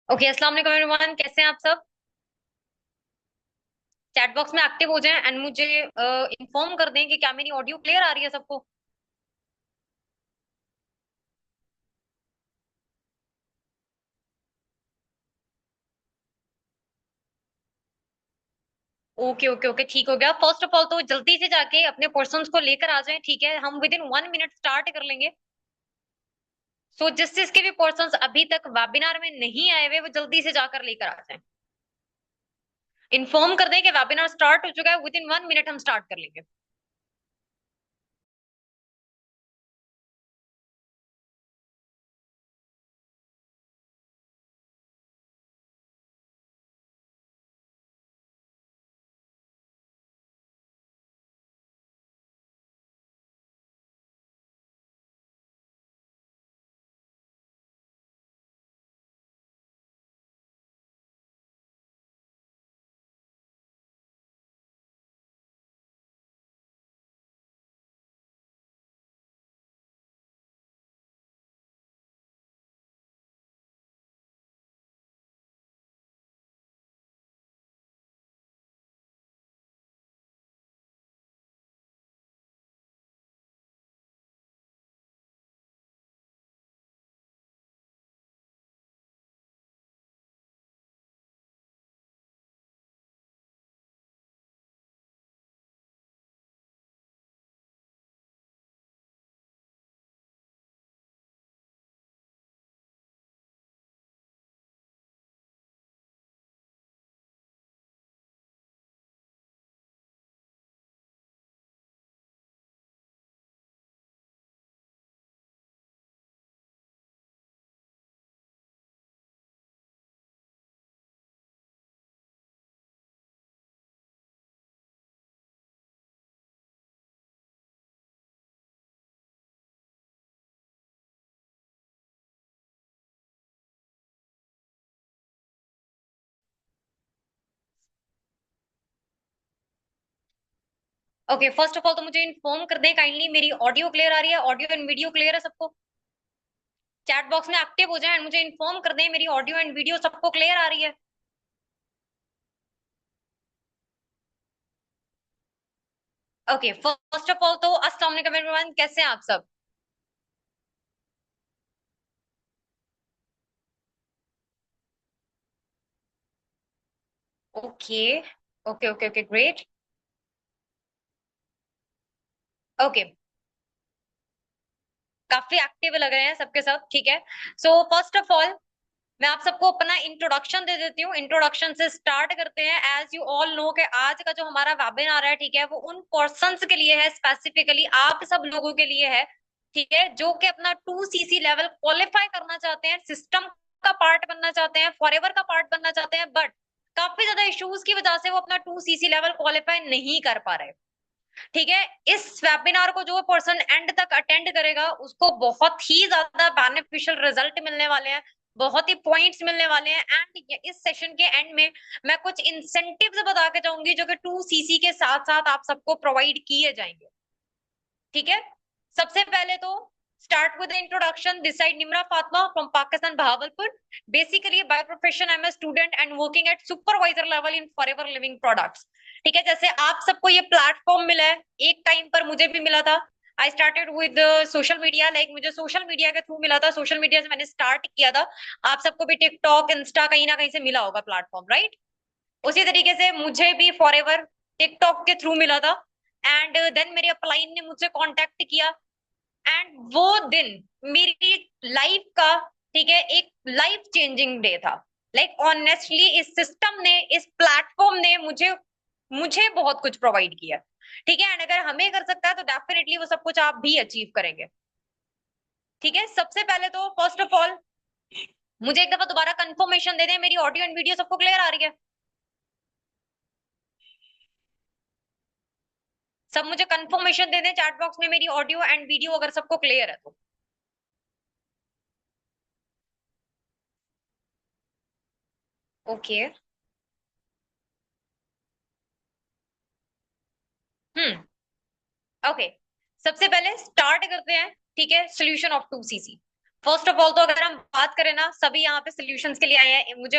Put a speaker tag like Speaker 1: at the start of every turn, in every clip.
Speaker 1: Okay, अस्सलाम वालेकुम everyone, कैसे हैं आप सब। चैट बॉक्स में एक्टिव हो जाएं एंड मुझे इन्फॉर्म कर दें कि क्या मेरी ऑडियो क्लियर आ रही है सबको। ओके ओके ओके, ठीक हो गया। फर्स्ट ऑफ ऑल तो जल्दी से जाके अपने पर्सन्स को लेकर आ जाएं, ठीक है। हम विद इन 1 मिनट स्टार्ट कर लेंगे। सो जिस जिसके भी पर्सन्स अभी तक वेबिनार में नहीं आए हुए, वो जल्दी से जाकर लेकर आ जाएं। इन्फॉर्म कर दें कि वेबिनार स्टार्ट हो चुका है, विद इन 1 मिनट हम स्टार्ट कर लेंगे। ओके, फर्स्ट ऑफ ऑल तो मुझे इन्फॉर्म कर दें काइंडली, मेरी ऑडियो क्लियर आ रही है, ऑडियो एंड वीडियो क्लियर है सबको। चैट बॉक्स में एक्टिव हो जाएं एंड मुझे इन्फॉर्म कर दें मेरी ऑडियो एंड वीडियो सबको क्लियर आ रही है। ओके, फर्स्ट ऑफ ऑल तो अस्सलाम वालेकुम एवरीवन, कैसे हैं आप सब। Okay okay okay okay, great. Okay, काफी एक्टिव लग रहे हैं सबके सब, ठीक है। सो फर्स्ट ऑफ ऑल मैं आप सबको अपना इंट्रोडक्शन दे देती हूँ। इंट्रोडक्शन से स्टार्ट करते हैं। एज यू ऑल नो कि आज का जो हमारा वेबिनार है, ठीक है, वो उन पर्सन्स के लिए है, स्पेसिफिकली आप सब लोगों के लिए है, ठीक है, जो कि अपना 2 CC लेवल क्वालिफाई करना चाहते हैं, सिस्टम का पार्ट बनना चाहते हैं, फॉरएवर का पार्ट बनना चाहते हैं, बट काफी ज्यादा इश्यूज की वजह से वो अपना 2 CC लेवल क्वालिफाई नहीं कर पा रहे। ठीक है, इस वेबिनार को जो पर्सन एंड तक अटेंड करेगा उसको बहुत ही ज्यादा बेनिफिशियल रिजल्ट मिलने वाले हैं, बहुत ही पॉइंट्स मिलने वाले हैं। एंड इस सेशन के एंड में मैं कुछ इंसेंटिव्स बता के जाऊंगी जो कि 2 CC के साथ साथ आप सबको प्रोवाइड किए जाएंगे, ठीक है। सबसे पहले तो start with introduction. This side Nimra Fatima from Pakistan, Bahawalpur. Basically by profession I am a student and working at supervisor level in forever living products. ठीक है, जैसे आप सबको ये प्लेटफॉर्म मिला है, एक टाइम पर मुझे भी मिला था। I started with social media, like मुझे सोशल मीडिया के थ्रू मिला था, सोशल मीडिया से मैंने स्टार्ट किया था। आप सबको भी टिकटॉक इंस्टा कहीं ना कहीं से मिला होगा प्लेटफॉर्म, राइट। उसी तरीके से मुझे भी फॉरएवर टिकटॉक के थ्रू मिला था। एंड देन मेरे अपलाइन ने मुझसे कांटेक्ट किया। एंड वो दिन मेरी लाइफ का, ठीक है, एक लाइफ चेंजिंग डे था। लाइक ऑनेस्टली इस सिस्टम ने, इस प्लेटफॉर्म ने मुझे मुझे बहुत कुछ प्रोवाइड किया, ठीक है। एंड अगर हमें कर सकता है तो डेफिनेटली वो सब कुछ आप भी अचीव करेंगे, ठीक है। सबसे पहले तो फर्स्ट ऑफ ऑल मुझे एक दफा दोबारा कंफर्मेशन दे दें मेरी ऑडियो एंड वीडियो सबको क्लियर आ रही है। सब मुझे कंफर्मेशन दे दें चैट बॉक्स में मेरी ऑडियो एंड वीडियो अगर सबको क्लियर है तो। ओके। हम्म। ओके, सबसे पहले स्टार्ट करते हैं, ठीक है, solution of 2 CC। First of all तो अगर हम बात करें ना, सभी यहाँ पे सोल्यूशंस के लिए आए हैं। मुझे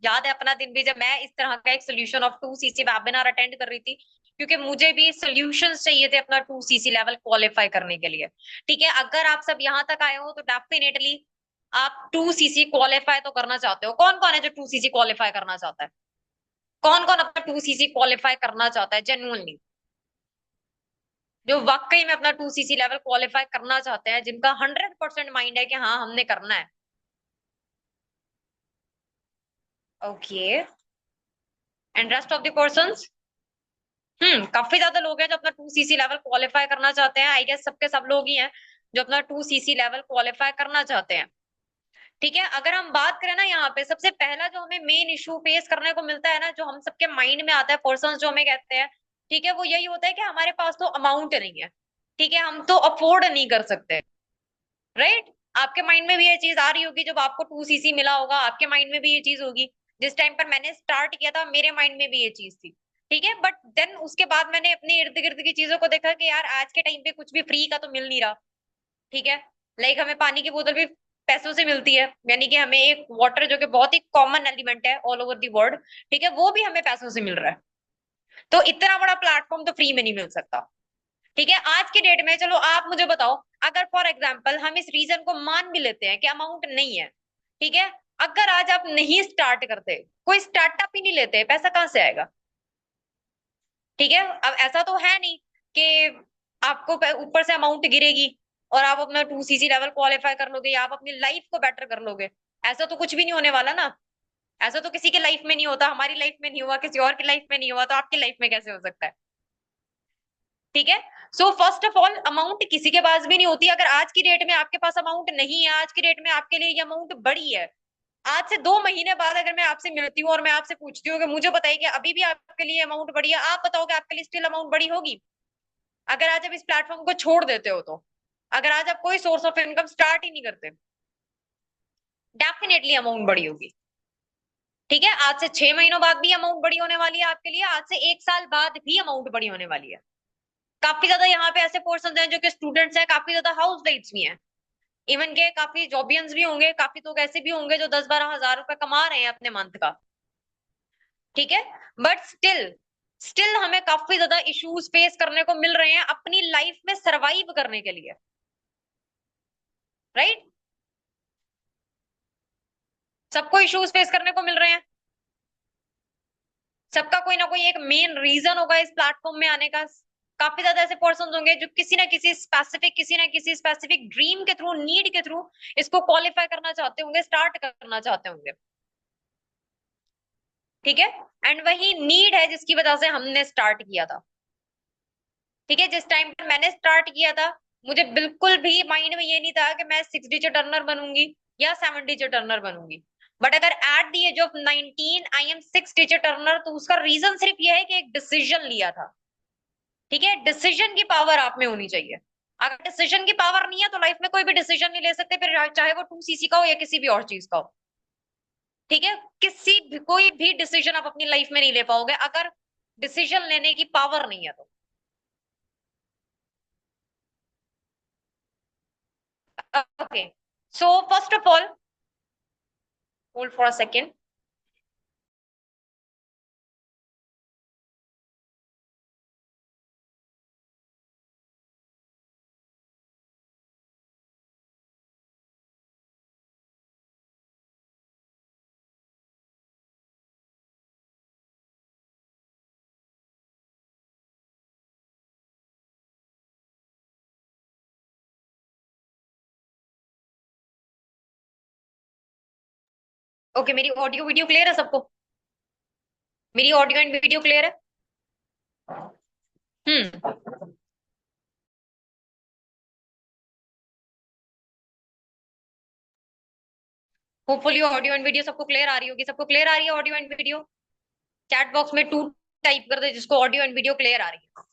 Speaker 1: याद है अपना दिन भी, जब मैं इस तरह का एक solution of 2 CC webinar attend कर रही थी, क्योंकि मुझे भी सोल्यूशंस चाहिए थे अपना 2 सीसी लेवल क्वालिफाई करने के लिए। ठीक है, अगर आप सब यहाँ तक आए हो तो डेफिनेटली आप 2 सीसी क्वालिफाई तो करना चाहते हो। कौन कौन है जो 2 सीसी क्वालिफाई करना चाहता है? कौन कौन अपना 2 सीसी क्वालिफाई करना चाहता है जेन्युइनली, जो वाकई में अपना 2 सीसी लेवल क्वालिफाई करना चाहते हैं, जिनका 100% माइंड है कि हाँ हमने करना है? Okay, and rest of the persons? काफी ज्यादा लोग हैं जो अपना 2 सीसी लेवल क्वालिफाई करना चाहते हैं। आई गेस सबके सब लोग ही हैं जो अपना 2 सीसी लेवल क्वालिफाई करना चाहते हैं। ठीक है, अगर हम बात करें ना, यहाँ पे सबसे पहला जो हमें मेन इशू फेस करने को मिलता है ना, जो हम सबके माइंड में आता है, पर्सन जो हमें कहते हैं, ठीक है, वो यही होता है कि हमारे पास तो अमाउंट नहीं है। ठीक है, हम तो अफोर्ड नहीं कर सकते। राइट? आपके माइंड में भी ये चीज आ रही होगी, जब आपको 2 सीसी मिला होगा आपके माइंड में भी ये चीज होगी। जिस टाइम पर मैंने स्टार्ट किया था मेरे माइंड में भी ये चीज थी। ठीक है, बट देन उसके बाद मैंने अपने इर्द गिर्द की चीजों को देखा कि यार आज के टाइम पे कुछ भी फ्री का तो मिल नहीं रहा। ठीक है, लाइक हमें पानी की बोतल भी पैसों से मिलती है, यानी कि हमें एक वाटर जो कि बहुत ही कॉमन एलिमेंट है ऑल ओवर दी वर्ल्ड, ठीक है, वो भी हमें पैसों से मिल रहा है। तो इतना बड़ा प्लेटफॉर्म तो फ्री में नहीं मिल सकता। ठीक है, आज की डेट में चलो आप मुझे बताओ, अगर फॉर एग्जाम्पल हम इस रीजन को मान भी लेते हैं कि अमाउंट नहीं है, ठीक है, अगर आज आप नहीं स्टार्ट करते, कोई स्टार्टअप ही नहीं लेते, पैसा कहाँ से आएगा? ठीक है, अब ऐसा तो है नहीं कि आपको ऊपर से अमाउंट गिरेगी और आप अपना 2 सीसी लेवल क्वालिफाई कर लोगे या आप अपनी लाइफ को बेटर कर लोगे। ऐसा तो कुछ भी नहीं होने वाला ना। ऐसा तो किसी की लाइफ में नहीं होता, हमारी लाइफ में नहीं हुआ, किसी और की लाइफ में नहीं हुआ, तो आपकी लाइफ में कैसे हो सकता है? ठीक है, so first of all amount किसी के पास भी नहीं होती। अगर आज की डेट में आपके पास अमाउंट नहीं है, आज की डेट में आपके लिए ये अमाउंट बड़ी है, आज से 2 महीने बाद अगर मैं आपसे मिलती हूँ और मैं आपसे पूछती हूँ कि मुझे बताइए कि अभी भी आपके लिए अमाउंट बड़ी है, आप बताओगे आपके लिए स्टिल अमाउंट बड़ी होगी? अगर आज आप इस प्लेटफॉर्म को छोड़ देते हो तो, अगर आज आप कोई सोर्स ऑफ इनकम स्टार्ट ही नहीं करते, डेफिनेटली अमाउंट बड़ी होगी। ठीक है, आज से 6 महीनों बाद भी अमाउंट बड़ी होने वाली है आपके लिए, आज से 1 साल बाद भी अमाउंट बड़ी होने वाली है। काफी ज्यादा यहाँ पे ऐसे पर्सन हैं जो कि स्टूडेंट्स हैं, काफी ज्यादा हाउस वाइफ्स भी हैं, इवन के काफी जॉबियंस भी होंगे, काफी लोग ऐसे भी होंगे जो 10-12 हजार रुपए कमा रहे हैं अपने मंथ का। ठीक है, बट स्टिल स्टिल हमें काफी ज्यादा इश्यूज फेस करने को मिल रहे हैं अपनी लाइफ में सरवाइव करने के लिए। राइट? सबको इश्यूज फेस करने को मिल रहे हैं, सबका कोई ना कोई एक मेन रीजन होगा इस प्लेटफॉर्म में आने का। काफी ज्यादा ऐसे पर्सन होंगे जो किसी ना किसी स्पेसिफिक ड्रीम के थ्रू, नीड के थ्रू इसको क्वालिफाई करना चाहते होंगे, स्टार्ट करना चाहते होंगे। ठीक है, एंड वही नीड है जिसकी वजह से हमने स्टार्ट किया था। ठीक है, जिस टाइम पर मैंने स्टार्ट किया था, मुझे बिल्कुल भी माइंड में ये नहीं था कि मैं 6 डिजिट अर्नर बनूंगी या 7 डिजिट अर्नर बनूंगी। बट अगर at the age of 19 I am 6 digit earner, तो उसका रीजन सिर्फ यह है कि एक डिसीजन लिया था। ठीक है, डिसीजन की पावर आप में होनी चाहिए। अगर डिसीजन की पावर नहीं है तो लाइफ में कोई भी डिसीजन नहीं ले सकते, फिर चाहे वो 2 सीसी का हो या किसी भी और चीज का हो। ठीक है, कोई भी डिसीजन आप अपनी लाइफ में नहीं ले पाओगे अगर डिसीजन लेने की पावर नहीं है तो। Okay, so first of all, hold for a second. Okay, मेरी ऑडियो वीडियो क्लियर है सबको? मेरी ऑडियो एंड वीडियो क्लियर है? हम्म, होपफुली ऑडियो एंड वीडियो सबको क्लियर आ रही होगी। सबको क्लियर आ रही है audio and video? Chat box में टू टाइप कर दे जिसको ऑडियो एंड वीडियो क्लियर आ रही है।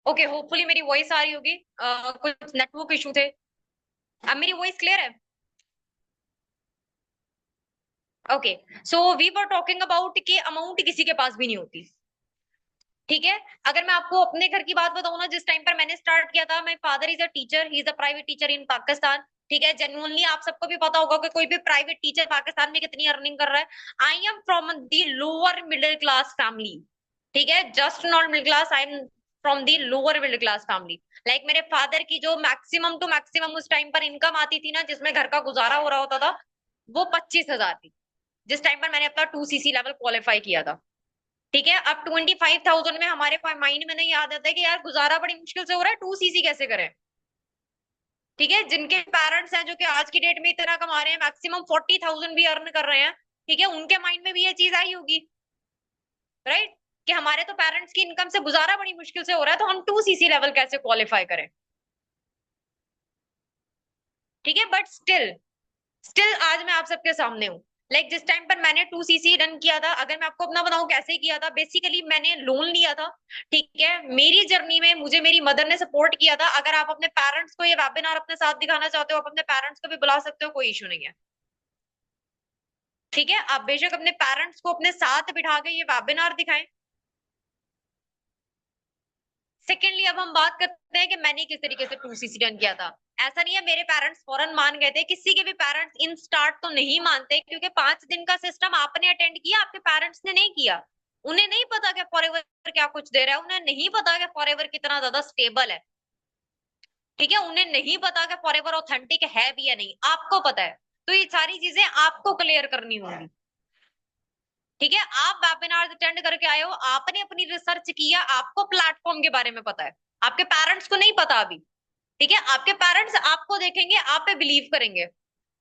Speaker 1: ओके, होपफुली मेरी वॉइस आ रही होगी। कुछ नेटवर्क इशू थे। अब मेरी वॉइस क्लियर है? Okay. So we were talking about कि अमाउंट किसी के पास भी नहीं होती। ठीक है। अगर मैं आपको अपने घर की बात बताऊं ना, जिस टाइम पर मैंने स्टार्ट किया था, my father is a teacher, he is a private teacher इन पाकिस्तान। ठीक है, जेन्युइनली आप सबको भी पता होगा कि कोई भी प्राइवेट टीचर पाकिस्तान में कितनी अर्निंग कर रहा है। I am from the lower middle class family. ठीक है, just not middle class, I am from the lower middle class family. Like मेरे फादर की जो मैक्सिमम टू मैक्सिमम उस टाइम पर इनकम आती थी ना, जिसमें घर का गुजारा हो रहा होता था, वो 25,000 थी। जिस टाइम पर मैंने अपना 2 सीसी लेवल क्वालिफाई किया था। ठीक है, अब 25,000 में हमारे माइंड में नहीं याद आता है कि यार गुजारा बड़ी मुश्किल से हो रहा है, 2 सीसी कैसे करें। ठीक है, जिनके पेरेंट्स हैं जो कि आज की डेट में इतना कमा रहे हैं, मैक्सिमम 40,000 भी अर्न कर रहे हैं, ठीक है, उनके माइंड में भी ये चीज आई होगी, राइट, कि हमारे तो पेरेंट्स की इनकम से गुजारा बड़ी मुश्किल से हो रहा है, तो हम 2 सीसी लेवल कैसे क्वालिफाई करें। ठीक है, बट स्टिल स्टिल आज मैं आप सबके सामने हूँ। जिस टाइम पर मैंने 2 सीसी रन किया था, अगर मैं आपको अपना बताऊं कैसे किया था, बेसिकली मैंने लोन लिया था। ठीक है, मेरी जर्नी में मुझे मेरी मदर ने सपोर्ट किया था। अगर आप अपने पेरेंट्स को ये वेबिनार अपने साथ दिखाना चाहते हो, आप अपने पेरेंट्स को भी बुला सकते हो, कोई इशू नहीं है। ठीक है, आप बेशक अपने पेरेंट्स को अपने साथ बिठा के ये वेबिनार दिखाएं। सेकेंडली अब हम बात करते हैं कि मैंने किस तरीके से 2 सीसी रन किया था। ऐसा नहीं है मेरे पेरेंट्स फौरन मान गए थे, किसी के भी पेरेंट्स इन स्टार्ट तो नहीं मानते, क्योंकि 5 दिन का सिस्टम आपने अटेंड किया, आपके पेरेंट्स ने नहीं किया। उन्हें नहीं पता कि फॉरएवर क्या कुछ दे रहा है, उन्हें नहीं पता कि फॉरएवर कितना ज्यादा स्टेबल है। ठीक है, उन्हें नहीं पता कि फॉरएवर ऑथेंटिक है भी या नहीं, आपको पता है। तो ये सारी चीजें आपको क्लियर करनी होंगी। ठीक है, आप वेबिनार अटेंड करके आए हो, आपने अपनी रिसर्च किया, आपको प्लेटफॉर्म के बारे में पता है, आपके पेरेंट्स को नहीं पता अभी। ठीक है, आपके पेरेंट्स आपको देखेंगे, आप पे बिलीव करेंगे।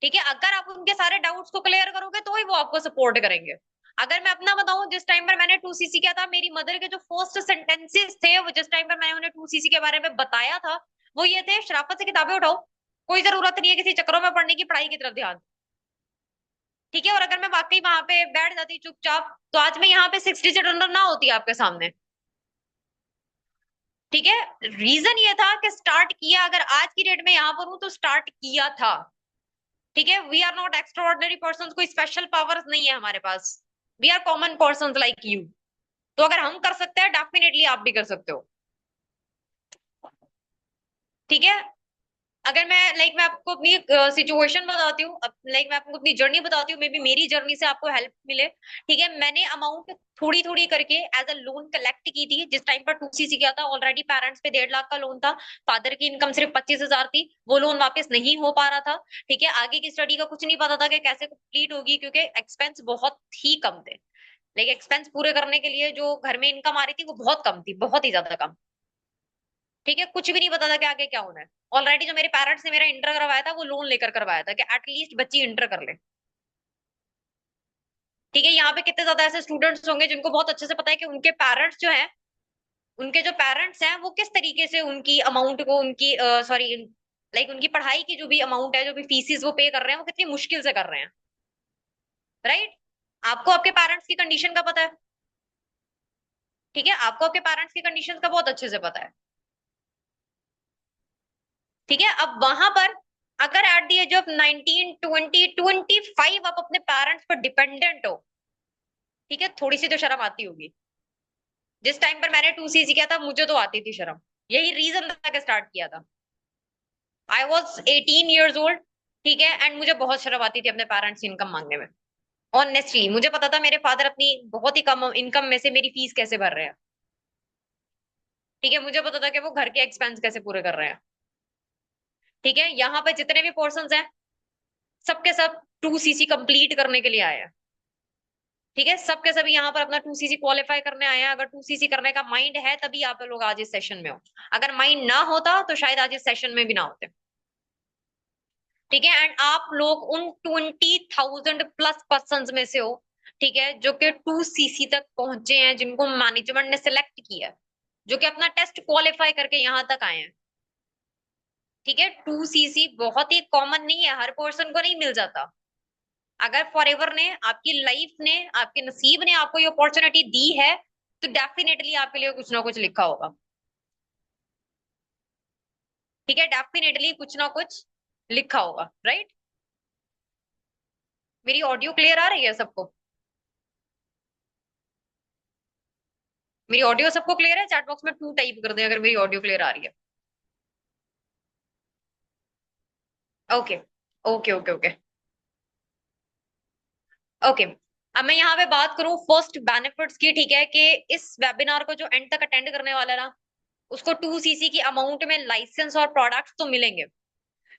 Speaker 1: ठीक है, अगर आप उनके सारे डाउट्स को क्लियर करोगे तो ही वो आपको सपोर्ट करेंगे। अगर मैं अपना बताऊं, जिस टाइम पर मैंने 2 सीसी किया था, मेरी मदर के जो फर्स्ट सेंटेंसेस थे, वो जिस टाइम पर मैंने उन्हें 2 सीसी के बारे में बताया था, वो ये थे, शराफत से किताबें उठाओ, कोई जरूरत नहीं है किसी चक्रों में पढ़ने की, पढ़ाई की तरफ ध्यान। ठीक है, और अगर मैं वाकई वहां पे बैठ जाती चुपचाप, तो आज मैं यहाँ पे 6 डिजिट नंबर ना होती आपके सामने। ठीक है, रीजन ये था कि स्टार्ट किया, अगर आज की डेट में यहाँ पर हूं तो स्टार्ट किया था। ठीक है, we are not extraordinary person, कोई स्पेशल पावर्स नहीं है हमारे पास। We are common person like you. तो अगर हम कर सकते हैं, डेफिनेटली आप भी कर सकते हो। ठीक है, अगर मैं आपको अपनी सिचुएशन बताती हूँ, मैं आपको अपनी जर्नी बताती हूँ, मे बी मेरी जर्नी से आपको हेल्प मिले। ठीक है, मैंने अमाउंट थोड़ी थोड़ी करके एज अ लोन कलेक्ट की थी, जिस टाइम पर 2 सीसी किया था, ऑलरेडी पेरेंट्स पे 1.5 लाख का लोन था। फादर की इनकम सिर्फ 25,000 थी, वो लोन वापस नहीं हो पा रहा था। ठीक है, आगे की स्टडी का कुछ नहीं पता था कि कैसे कंप्लीट होगी, क्योंकि एक्सपेंस बहुत ही कम थे। लेकिन एक्सपेंस पूरे करने के लिए जो घर में इनकम आ रही थी, वो बहुत कम थी, बहुत ही ज्यादा कम। ठीक है, कुछ भी नहीं पता था कि आगे क्या होना है। ऑलरेडी जो मेरे पेरेंट्स ने मेरा इंटर करवाया था, वो लोन लेकर करवाया था कि एटलीस्ट बच्ची इंटर कर ले। ठीक है, यहाँ पे कितने ज्यादा ऐसे स्टूडेंट्स होंगे जिनको बहुत अच्छे से पता है कि उनके पेरेंट्स जो हैं, उनके जो पेरेंट्स हैं, वो किस तरीके से उनकी अमाउंट को, उनकी सॉरी, उनकी पढ़ाई की जो भी अमाउंट है, जो भी फीसिस वो पे कर रहे हैं, वो कितनी मुश्किल से कर रहे हैं। राइट, आपको आपके पेरेंट्स की कंडीशन का पता है। ठीक है, आपको आपके पेरेंट्स की कंडीशन का बहुत अच्छे से पता है। ठीक है, अब वहां पर अगर एट द एज ऑफ 19, 20, 25 आप अपने पेरेंट्स पर डिपेंडेंट हो, ठीक है, थोड़ी सी तो शर्म आती होगी। जिस टाइम पर मैंने 2 सीसी किया था, मुझे तो आती थी शर्म। यही रीजन था कि स्टार्ट किया था। I was 18 years old. ठीक है, एंड मुझे बहुत शर्म आती थी अपने पेरेंट्स की इनकम मांगने में। ऑनेस्टली मुझे पता था मेरे फादर अपनी बहुत ही कम इनकम में से मेरी फीस कैसे भर रहे हैं। ठीक है, मुझे पता था कि वो घर के एक्सपेंस कैसे पूरे कर रहे हैं। ठीक है, यहाँ पे जितने भी पोर्सन हैं, सबके सब 2 सीसी कंप्लीट करने के लिए आए हैं। ठीक है, सबके सभी यहाँ पर अपना 2 सीसी क्वालिफाई करने आए हैं। अगर 2 सीसी करने का माइंड है, तभी आप लोग आज इस सेशन में हो। अगर माइंड ना होता तो शायद आज इस सेशन में भी ना होते। ठीक है, एंड आप लोग उन 20,000 प्लस पर्सन में से हो। ठीक है, जो कि 2 सीसी तक पहुंचे हैं, जिनको मैनेजमेंट ने सिलेक्ट किया है, जो कि अपना टेस्ट क्वालिफाई करके यहाँ तक आए हैं। ठीक है, 2 सीसी बहुत ही कॉमन नहीं है, हर पर्सन को नहीं मिल जाता। अगर फॉरएवर ने, आपकी लाइफ ने, आपके नसीब ने आपको ये अपॉर्चुनिटी दी है, तो डेफिनेटली आपके लिए कुछ ना कुछ लिखा होगा। ठीक है, डेफिनेटली कुछ ना कुछ लिखा होगा, राइट। मेरी ऑडियो क्लियर आ रही है सबको? मेरी ऑडियो सबको क्लियर है? चैट बॉक्स में टू टाइप कर दे अगर मेरी ऑडियो क्लियर आ रही है। Okay okay okay okay okay. अब मैं यहाँ पे बात करूं फर्स्ट बेनिफिट्स की, ठीक है, कि इस वेबिनार को जो एंड तक अटेंड करने वाला है ना, उसको 2 सीसी की अमाउंट में लाइसेंस और प्रोडक्ट्स तो मिलेंगे,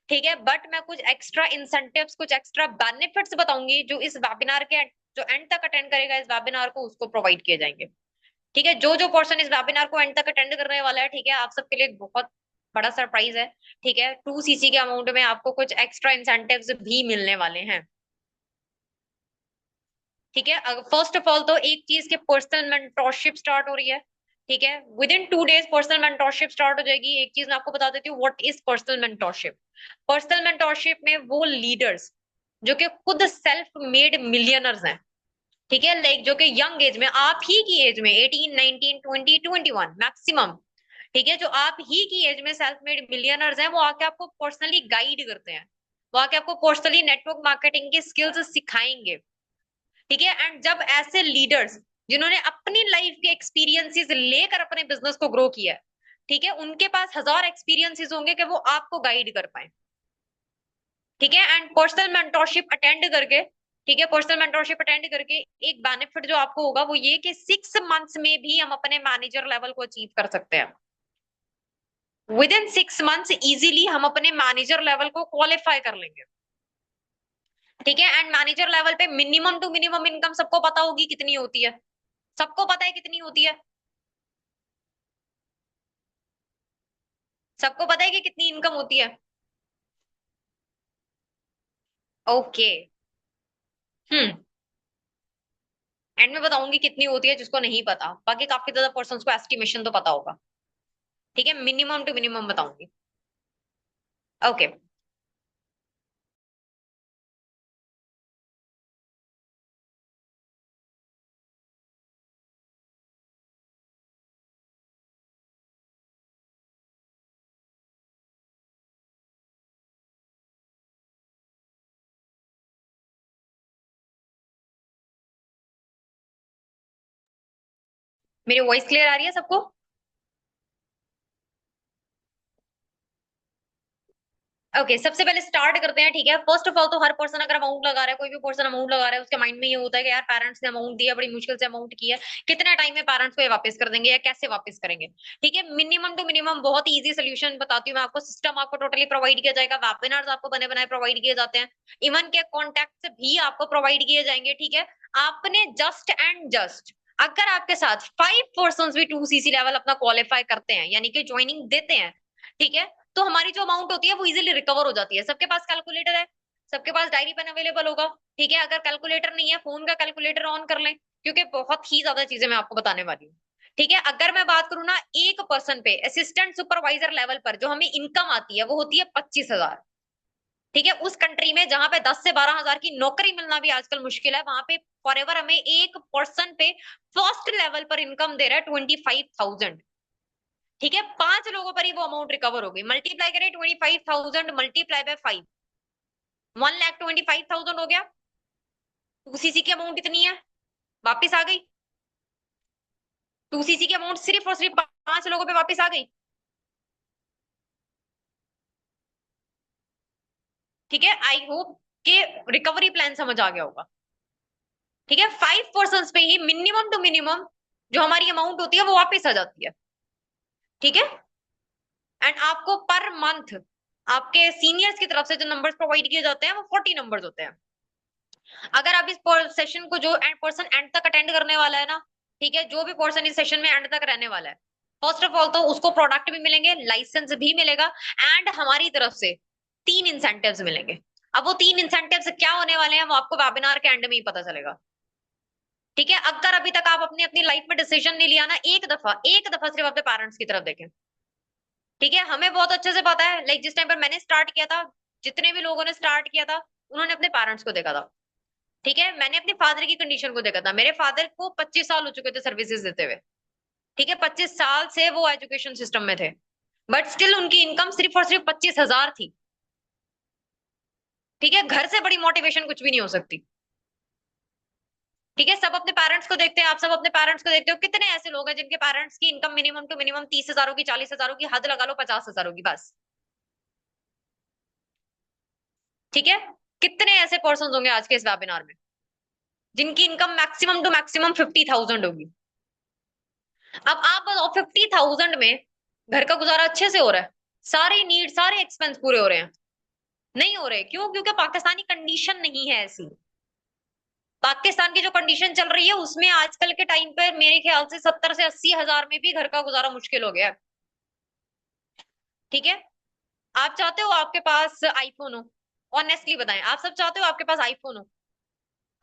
Speaker 1: ठीक है, बट मैं कुछ एक्स्ट्रा इंसेंटिव्स, कुछ एक्स्ट्रा बेनिफिट्स बताऊंगी जो इस वेबिनार के जो एंड तक अटेंड करेगा इस वेबिनार को, उसको प्रोवाइड किए जाएंगे। ठीक है, जो जो पर्सन इस वेबिनार को एंड तक अटेंड करने वाला है, ठीक है, आप सबके लिए एक बहुत बड़ा सरप्राइज है। ठीक है, 2 सीसी के अमाउंट में आपको कुछ एक्स्ट्रा इंसेंटिव्स भी मिलने वाले हैं। ठीक है, फर्स्ट ऑफ ऑल तो एक चीज के पर्सनल मेंटोरशिप स्टार्ट हो रही है। ठीक है, with in 2 days personal mentorship start हो जाएगी। एक चीज मैं आपको बता देती हूँ, what is personal mentorship. Personal mentorship में वो लीडर्स जो कि खुद सेल्फ मेड मिलियनर्स हैं, ठीक है, लाइक जो कि यंग एज में, आप ही की एज में, 18 19 20 21 मैक्सिमम, ठीक है, जो आप ही की एज में सेल्फ मेड मिलियनर्स हैं, वो आके आपको पर्सनली गाइड करते हैं, वो आके आपको पर्सनली नेटवर्क मार्केटिंग के स्किल्स सिखाएंगे। ठीक है, एंड जब ऐसे लीडर्स जिन्होंने अपनी लाइफ के एक्सपीरियंसेस लेकर अपने बिजनेस को ग्रो किया है, ठीक है, उनके पास हजार एक्सपीरियंसेस होंगे कि वो आपको गाइड कर पाए। ठीक है, एंड पर्सनल मेंटोरशिप अटेंड करके, ठीक है, पर्सनल मेंटोरशिप अटेंड करके एक बेनिफिट जो आपको होगा वो ये कि 6 मंथ्स में भी हम अपने मैनेजर लेवल को अचीव कर सकते हैं। विद इन 6 मंथ्स इजीली हम अपने मैनेजर लेवल को क्वालिफाई कर लेंगे। ठीक है, एंड मैनेजर लेवल पे मिनिमम टू मिनिमम इनकम सबको पता होगी कितनी होती है? सबको पता है कितनी होती है? सबको पता है कि कितनी इनकम होती है? ओके। हम्म। एंड में बताऊंगी कितनी होती है जिसको नहीं पता, बाकी काफी ज्यादा पर्सन को एस्टिमेशन तो पता होगा। ठीक है, मिनिमम टू मिनिमम बताऊंगी। ओके। मेरी वॉइस क्लियर आ रही है सबको? ओके, सबसे पहले स्टार्ट करते हैं। ठीक है, फर्स्ट ऑफ ऑल तो हर पर्सन अगर अमाउंट लगा रहा है, कोई भी पर्सन अमाउंट लगा रहा है, उसके माइंड में ये होता है कि यार पेरेंट्स ने अमाउंट दिया, बड़ी मुश्किल से अमाउंट की है, कितना टाइम में पेरेंट्स को ये वापस कर देंगे या कैसे वापस करेंगे। ठीक है, मिनिमम टू मिनिमम बहुत इजी सोल्यूशन बताती हूँ मैं आपको। सिस्टम आपको टोटली प्रोवाइड किया जाएगा, वेबिनार्स आपको बने बनाए प्रोवाइड किए जाते हैं, इवन के कॉन्टेक्ट भी आपको प्रोवाइड किए जाएंगे। ठीक है, आपने जस्ट एंड जस्ट अगर आपके साथ 5 पर्सन भी 2 सीसी लेवल अपना क्वालिफाई करते हैं, यानी कि ज्वाइनिंग देते हैं, ठीक है, तो हमारी जो अमाउंट होती है वो इजीली रिकवर हो जाती है। सबके पास कैलकुलेटर है, सबके पास डायरी पेन अवेलेबल होगा। ठीक है, अगर कैलकुलेटर नहीं है, फोन का कैलकुलेटर ऑन कर लें, क्योंकि बहुत ही ज्यादा चीजें मैं आपको बताने वाली हूँ। ठीक है, अगर मैं बात करूँ ना, एक पर्सन पे असिस्टेंट सुपरवाइजर लेवल पर जो हमें इनकम आती है वो होती है 25,000। ठीक है, उस कंट्री में जहां पे 10 से 12 हजार की नौकरी मिलना भी आजकल मुश्किल है, वहां पे फॉरएवर हमें एक पर्सन पे फर्स्ट लेवल पर इनकम दे रहा है 25,000। ठीक है, 5 लोगों पर ही वो अमाउंट रिकवर हो गई। मल्टीप्लाई करें, 25,000 मल्टीप्लाई बाय 5, 1,25,000 हो गया। 2 सीसी की अमाउंट कितनी है? वापिस आ गई। 2 सीसी की अमाउंट सिर्फ और सिर्फ 5 लोगों पे वापिस आ गई। ठीक है, आई होप के रिकवरी प्लान समझ आ गया होगा। ठीक है, 5 पर्सन पे ही मिनिमम टू मिनिमम जो हमारी अमाउंट होती है वो वापिस आ जाती है। ठीक है, एंड आपको पर मंथ आपके सीनियर्स की तरफ से जो नंबर्स प्रोवाइड किए जाते हैं वो 40 नंबर्स होते हैं। अगर आप इस सेशन को जो पर्सन एंड तक अटेंड करने वाला है ना, ठीक है, जो भी पर्सन इस सेशन में एंड तक रहने वाला है, फर्स्ट ऑफ ऑल तो उसको प्रोडक्ट भी मिलेंगे, लाइसेंस भी मिलेगा, एंड हमारी तरफ से 3 इंसेंटिव्स मिलेंगे। अब वो 3 इंसेंटिव्स क्या होने वाले हैं वो आपको वेबिनार के एंड में ही पता चलेगा। ठीक है, अगर अभी तक आप अपनी अपनी लाइफ में डिसीजन नहीं लिया ना, एक दफा सिर्फ अपने पेरेंट्स की तरफ देखें। ठीक है, हमें बहुत अच्छे से पता है, लाइक जिस टाइम पर मैंने स्टार्ट किया था, जितने भी लोगों ने स्टार्ट किया था, उन्होंने अपने पेरेंट्स को देखा था। ठीक है, मैंने अपने फादर की कंडीशन को देखा था, मेरे फादर को 25 साल हो चुके थे सर्विसेज देते हुए। ठीक है, 25 साल से वो एजुकेशन सिस्टम में थे, बट स्टिल उनकी इनकम सिर्फ और सिर्फ 25,000 थी। ठीक है, घर से बड़ी मोटिवेशन कुछ भी नहीं हो सकती। ठीक है, सब अपने पेरेंट्स को देखते हैं, आप सब अपने पेरेंट्स को देखते हो, कितने ऐसे लोग हैं जिनके पेरेंट्स की इनकम मिनिमम टू मिनिमम 30,000 की, 40,000 की, हद लगा लो 50,000 की बस। ठीक है, कितने ऐसे पर्सन होंगे आज के इस वेबिनार में जिनकी इनकम मैक्सिमम टू मैक्सिमम 50,000 होगी। अब आप बताओ 50,000 में घर का गुजारा अच्छे से हो रहा है? सारे नीड, सारे एक्सपेंस पूरे हो रहे हैं? नहीं हो रहे। क्यों? क्योंकि पाकिस्तानी कंडीशन नहीं है ऐसी। पाकिस्तान की जो कंडीशन चल रही है उसमें आजकल के टाइम पे मेरे ख्याल से 70 से 80 हजार में भी घर का गुजारा मुश्किल हो गया है। ठीक है, आप चाहते हो आपके पास आईफोन हो? ऑनेस्टली बताएं, आप सब चाहते हो आपके पास आईफोन हो?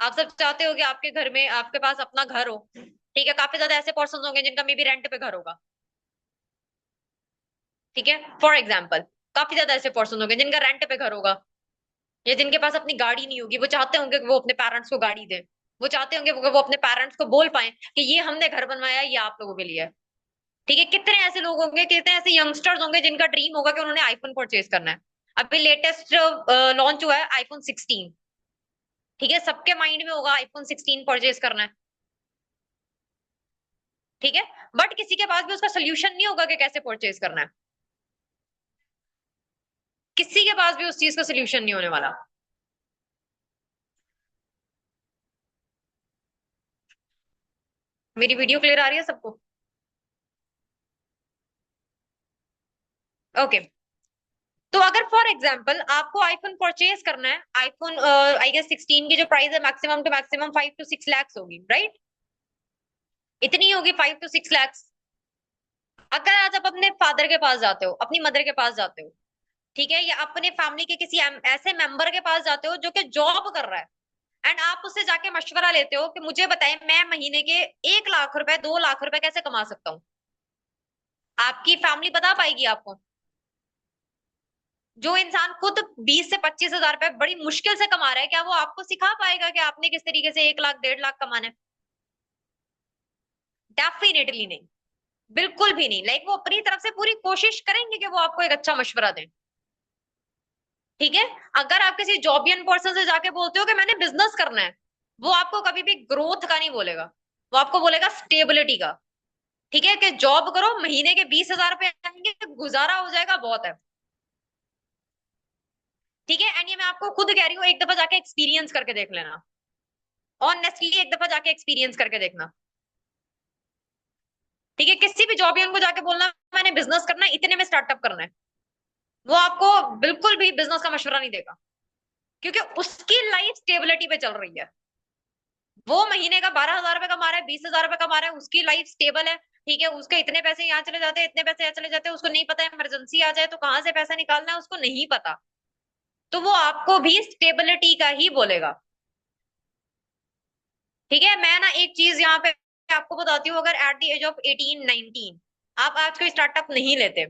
Speaker 1: आप सब चाहते हो कि आपके घर में, आपके पास अपना घर हो? ठीक है, काफी ज्यादा ऐसे पर्सन होंगे जिनका मे बी रेंट पे घर होगा। ठीक है, फॉर एग्जाम्पल काफी ज्यादा ऐसे पर्सन होंगे जिनका रेंट पे घर होगा, या जिनके पास अपनी गाड़ी नहीं होगी। वो चाहते होंगे कि वो अपने पेरेंट्स को गाड़ी दे। वो चाहते होंगे कि वो अपने पेरेंट्स को बोल पाए कि ये हमने घर बनवाया है, ये आप लोगों के लिए है। ठीक है, कितने ऐसे लोग होंगे, कितने ऐसे यंगस्टर्स होंगे जिनका ड्रीम होगा कि उन्होंने आईफोन परचेज करना है। अभी लेटेस्ट लॉन्च हुआ है iPhone 16। ठीक है, सबके माइंड में होगा iPhone 16 परचेज करना है। ठीक है, बट किसी के पास भी उसका सोल्यूशन नहीं होगा कि कैसे परचेज करना है। किसी के पास भी उस चीज का सोल्यूशन नहीं होने वाला। मेरी वीडियो क्लियर आ रही है सबको? ओके। तो अगर फॉर एग्जाम्पल आपको आईफोन परचेज करना है, आईफोन आई गेस 16 की जो प्राइस है maximum to maximum 5 to 6 lakhs होगी, राइट? इतनी होगी, 5 to 6 lakhs। अगर आज आप अपने फादर के पास जाते हो, अपनी मदर के पास जाते हो, ठीक है, या अपने फैमिली के किसी ऐसे मेंबर के पास जाते हो जो कि जॉब कर रहा है, एंड आप उससे जाके मशवरा लेते हो कि मुझे बताएं मैं महीने के 1 लाख रुपए, 2 लाख रुपए कैसे कमा सकता हूँ, आपकी फैमिली बता पाएगी आपको? जो इंसान खुद 20 से 25 हजार रुपए बड़ी मुश्किल से कमा रहा है, क्या वो आपको सिखा पाएगा कि आपने किस तरीके से 1 लाख, 1.5 लाख कमाना है? डेफिनेटली नहीं। बिल्कुल भी नहीं। लाइक वो अपनी तरफ से पूरी कोशिश करेंगे कि वो आपको एक अच्छा मशवरा दें। ठीक है, अगर आप किसी जॉबियन पर्सन से जाके बोलते हो कि मैंने बिजनेस करना है, वो आपको कभी भी ग्रोथ का नहीं बोलेगा, वो आपको बोलेगा स्टेबिलिटी का। ठीक है, कि जॉब करो, महीने के 20 हजार रुपए आएंगे, गुजारा हो जाएगा, बहुत है। ठीक है, एंड ये मैं आपको खुद कह रही हूँ, एक दफा जाके एक्सपीरियंस करके देख लेना। ऑनेस्टली एक दफा जाके एक्सपीरियंस करके देखना। ठीक है, किसी भी जॉबियन को जाके बोलना मैंने बिजनेस करना है, इतने में स्टार्टअप करना है, वो आपको बिल्कुल भी बिजनेस का मशवरा नहीं देगा। क्योंकि उसकी लाइफ स्टेबिलिटी पे चल रही है। वो महीने का 12 हजार रुपए कमा रहा है, 20 हजार रुपए कमा रहा है, उसकी लाइफ स्टेबल है। ठीक है, उसके इतने पैसे यहाँ चले जाते हैं, इतने पैसे यहाँ चले जाते हैं, उसको नहीं पता है इमरजेंसी आ जाए तो कहाँ से पैसा निकालना है, उसको नहीं पता। तो वो आपको भी स्टेबिलिटी का ही बोलेगा। ठीक है, मैं ना एक चीज यहाँ पे आपको बताती हूँ, अगर एट द एज ऑफ 18, 19 आप आज कोई स्टार्टअप नहीं लेते,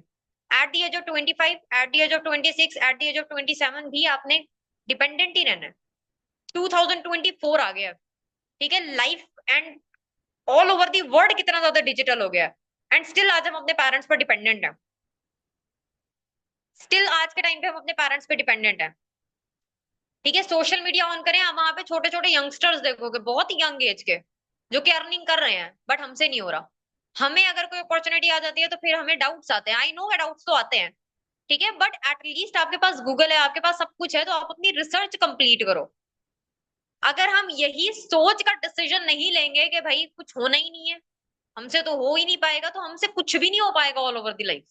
Speaker 1: at the age of 25, at the age of 26, at the age of 27 भी आपने डिपेंडेंट ही रहना है। 2024 आ गया। ठीक है, life and all over the world कितना ज्यादा डिजिटल हो गया है, एंड स्टिल आज हम अपने पेरेंट्स पर डिपेंडेंट हैं। स्टिल आज के टाइम पे हम अपने पेरेंट्स पे डिपेंडेंट हैं। ठीक है, सोशल मीडिया ऑन करें, हम वहां पे छोटे छोटे यंगस्टर्स देखोगे, बहुत यंग एज के, जो कि अर्निंग कर रहे हैं, बट हमसे नहीं हो रहा। हमें अगर कोई अपॉर्चुनिटी आ जाती है तो फिर हमें डाउट्स आते हैं, आई नो है, डाउट्स तो आते हैं। ठीक है, बट एटलीस्ट आपके पास गूगल है, आपके पास सब कुछ है, तो आप अपनी रिसर्च कंप्लीट करो। अगर हम यही सोच का डिसीजन नहीं लेंगे कि भाई कुछ होना ही नहीं है, हमसे तो हो ही नहीं पाएगा, तो हमसे कुछ भी नहीं हो पाएगा ऑल ओवर द लाइफ।